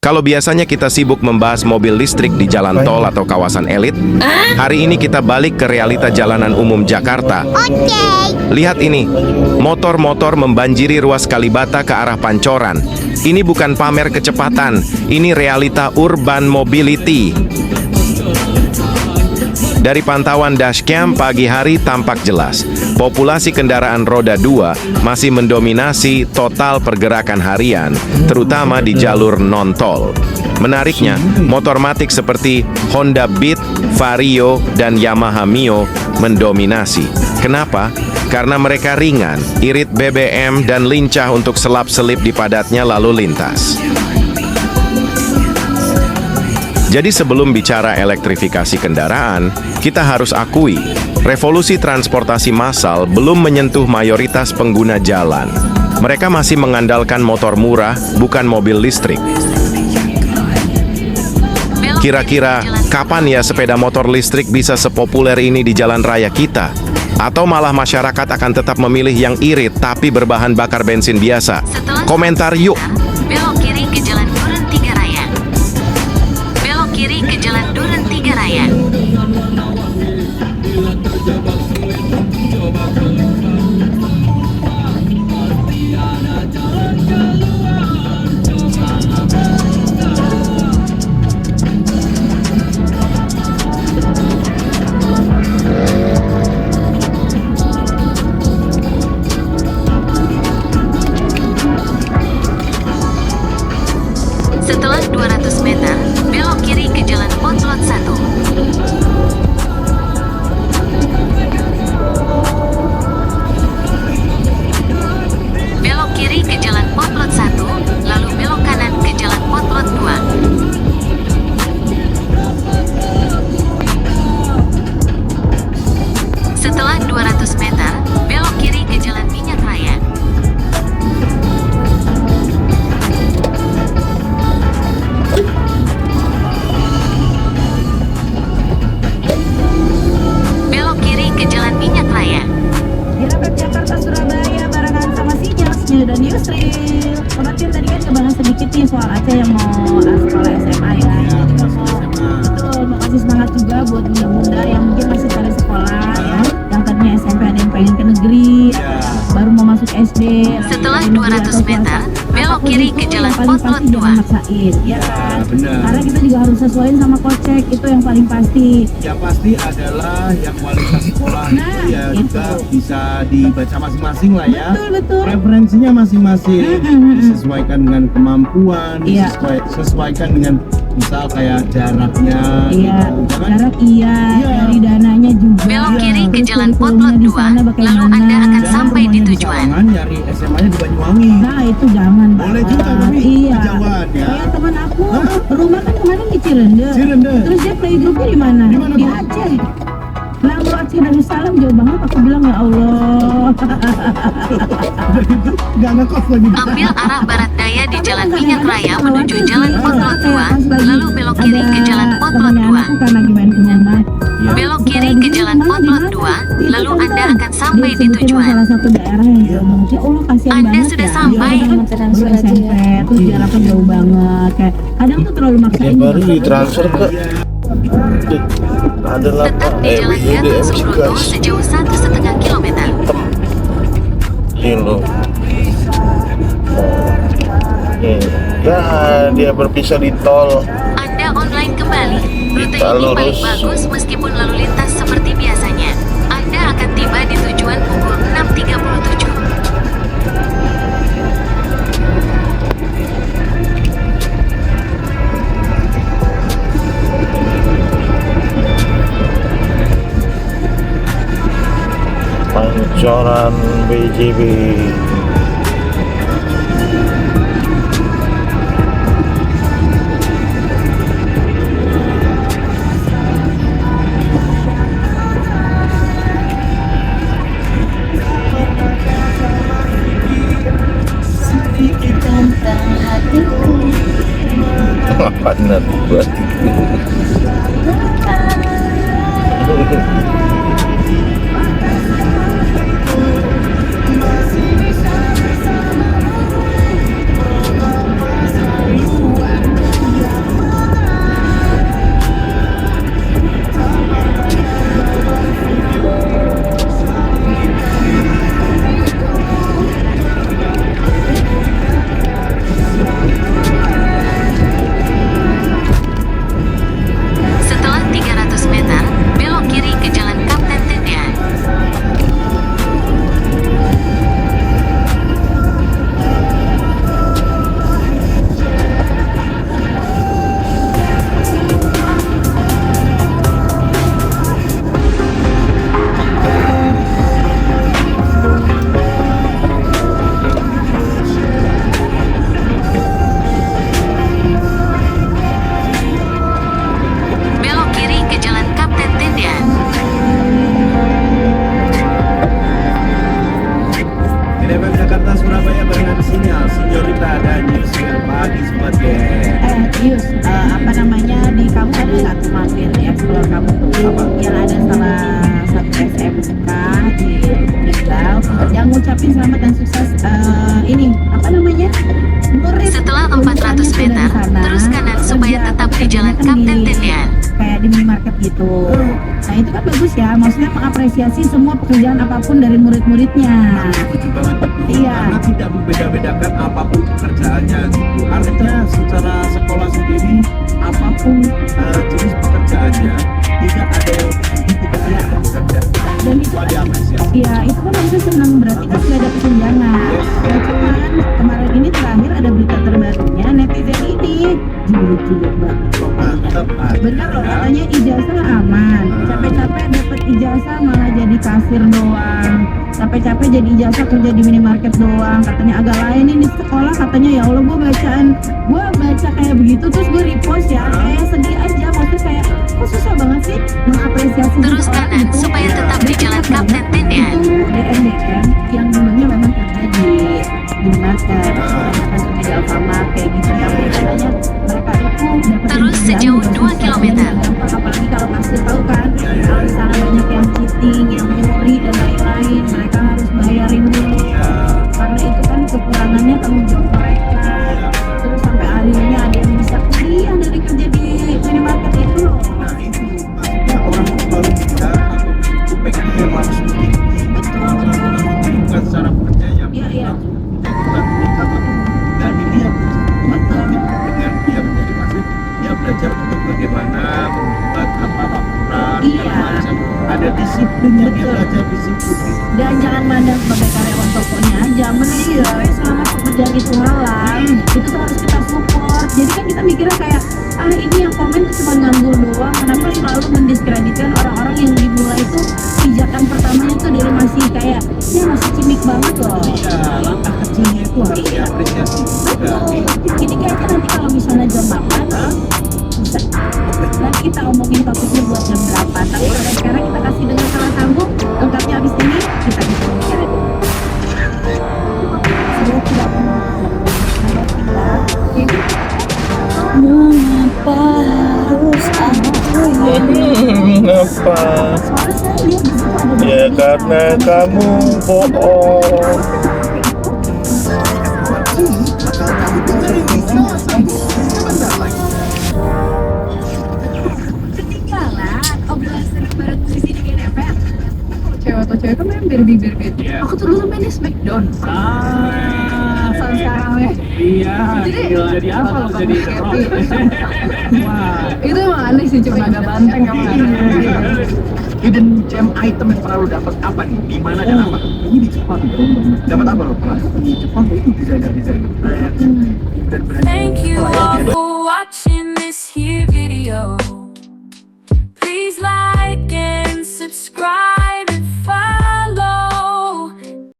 Kalau biasanya kita sibuk membahas mobil listrik di jalan tol atau kawasan elit, hari ini kita balik ke realita jalanan umum Jakarta. Lihat ini, motor-motor membanjiri ruas Kalibata ke arah Pancoran. Ini bukan pamer kecepatan, ini realita urban mobility. Dari pantauan dashcam pagi hari tampak jelas, populasi kendaraan roda 2 masih mendominasi total pergerakan harian, terutama di jalur non-tol. Menariknya, motor matic seperti Honda Beat, Vario, dan Yamaha Mio mendominasi. Kenapa? Karena mereka ringan, irit BBM, dan lincah untuk selap-selip di padatnya lalu lintas. Jadi sebelum bicara elektrifikasi kendaraan, kita harus akui, revolusi transportasi massal belum menyentuh mayoritas pengguna jalan. Mereka masih mengandalkan motor murah, bukan mobil listrik. Kira-kira, kapan ya sepeda motor listrik bisa sepopuler ini di jalan raya kita? Atau malah masyarakat akan tetap memilih yang irit tapi berbahan bakar bensin biasa? Komentar yuk! Belok kiri ke jalan Duren Tiga Raya. Belok kiri ke jalan Duren Tiga Raya. Setelah 200 meter, belok kiri ke jalan Potlot 1. Belok kiri ke jalan Potlot 1, lalu belok kanan ke jalan Potlot 2. Setelah 200 meter, belok kiri ke jalan Minyak Raya. Belok kiri ke jalan Minyak Raya. Gerakan Jakarta Surabaya barengan sama Sinyal dan Yusril. Obatin tadi kan ngebahas sedikit nih soal Aceh yang mau sekolah SMA ya. Betul, mau kasih semangat juga buat bunda-bunda yang mungkin masih cari sekolah ya. Yang tadinya SMP ada yang pengen ke negeri, baru mau masuk SD. Setelah 200 meter, belok kiri ke jalan Potlot 2. Maksain, ya kan? Benar. Karena kita juga harus sesuaiin sama kocek, itu yang paling pasti. Yang pasti adalah yang kualitas sekolah Nah, itu ya itu. juga bisa dibaca masing-masing lah ya. Betul. Referensinya masing-masing disesuaikan dengan kemampuan, Iya. disesuaikan dengan misal kayak jaraknya. Iya, gitu. Jangan jarak iya, Iya. dari dananya juga. Belok kiri ke Terus jalan kurikulumnya Potlot di 2, sana bagaimana. lalu Anda akan jangan sampai di rumahnya tujuan. Sawangan, nyari SMA-nya di Banyuwangi. Nah itu jangan Boleh banget. juga, tapi iya. kejauhan, ya. Kayak teman aku, Hah? rumah kan kemarin di Cirende. Cirende. Terus dia playgroupnya di mana? Di mana, Di Bu? Aceh. Nah, Bu, Aceh Darussalam jauh banget. Aku bilang ya Allah. Udah gitu nggak ngekos lagi. Ambil arah barat daya di jalan Minyak Raya menuju jalan Potlot 2, lalu belok kiri ke jalan Potlot 2. Aku karena gimana punya mah. Belok kiri ke jalan Potlot 2, lalu Anda akan sampai di Disebutin tujuan. salah satu daerah yang diomong. Ya Allah kasihan Anda banget sudah ya. sampai. Dia kan baru SMP, terus jaraknya jauh banget. Kayak kadang tuh terlalu maksain. baru ditransfer ke adalah Tetap di jalan Gatot Subroto sejauh 1,5 kilometer. Kilo. Ya, dia berpisah di tol. Anda online kembali. Rute Kita ini paling lurus. bagus meskipun lalu lintas seperti biasanya. Anda akan tiba di tujuan pukul 6.37. Pancoran BJB. Benar buat Yus, apa namanya, di kamu ada nggak tuh mampir di Explore kamu tuh yang ada salah satu SMK di Tegal yang ngucapin selamat dan sukses, ini apa namanya, murid Setelah 400 meter, terus kanan supaya tetap di jalan Kapten Tendian. kayak di minimarket gitu. Nah itu kan bagus ya, maksudnya mengapresiasi semua pekerjaan apapun dari murid-muridnya. Setuju banget itu. Iya. Karena tidak membeda-bedakan apapun pekerjaannya gitu. Artinya secara sekolah sendiri apapun jenis pekerjaannya tidak ada yang tidak ada yang bekerja. Dan itu Semua diapresiasi. Iya, itu kan harusnya senang, berarti kan sudah ada kesenjangan. Nah, cuman kemarin ini terakhir ada berita terbarunya, netizen ini julid-julid banget. Mantap. Bener loh, katanya ijazah aman, capek-capek dapat ijazah malah jadi kasir doang, capek-capek jadi ijazah kerja di minimarket doang, katanya agak lain ini sekolah, katanya ya Allah gue baca kayak begitu terus gue repost ya, kayak sedih aja, maksudnya kayak kok susah banget sih mengapresiasi Terus seseorang kanan gitu. supaya tetap di jalan Kapten Tendian. Itu DMDM yang dulunya memang kerja di minimarket, kebanyakan kerja di Alfamart kayak gitu ya, katanya mereka itu dapat Terus sejauh 2 kilometer. apalagi kalau kasih tahu kan kalau di sana banyak yang cheating, yang nyuri dan lain-lain, mereka harus bayarin dulu karena itu kan kekurangannya tanggung jawab mereka. Terus sampai akhirnya ada yang bisa kuliah dari kerja di minimarket itu loh. Nah itu maksudnya orang baru kita atau itu pengen yang langsung tinggi. Bukan secara kerja yang Iya, iya. dan dilihat dengan dia menjadi masif, dia belajar untuk bagaimana membuat apa laporan Iya. segala macam. Ada disiplinnya, dia belajar disiplin. Dan jangan mandang sebagai karyawan tokonya aja, menilai selama pekerjaan itu halal, itu tuh harus kita support. Jadi kan kita mikirnya kayak, ini yang komen tuh cuma nganggur doang, kenapa selalu mendiskreditkan orang-orang yang dimulai itu pijakan pertamanya tuh dari masih kayak, ya masih cimik banget loh. Iya, langkah kecilnya itu harus diapresiasi. Betul. Jadi kayaknya nanti kalau misalnya jam makan, bisa. Nanti kita omongin topiknya buat jam 8. Tapi pada sekarang kita kasih dengan salah sambung. Lengkapnya abis ini kita bisa mikir aja. Saya tidak pernah mengapa harus aku Mengapa? soalnya saya lihat di situ ada Ya karena kamu bohong. ketinggalan obrolan seru bareng musisi di GNFM. Cewek atau cewek kan main barbie. Aku tuh dulu main di Smackdown. Sampai sekarang ya. Iya, jadi apa lo jadi Wah, itu emang aneh sih, cuma agak banteng kamu. hidden gem item yang pernah lo dapat apa nih? Di mana dan apa? Ini di Jepang. Dapat apa lo pernah? Di Jepang itu bisa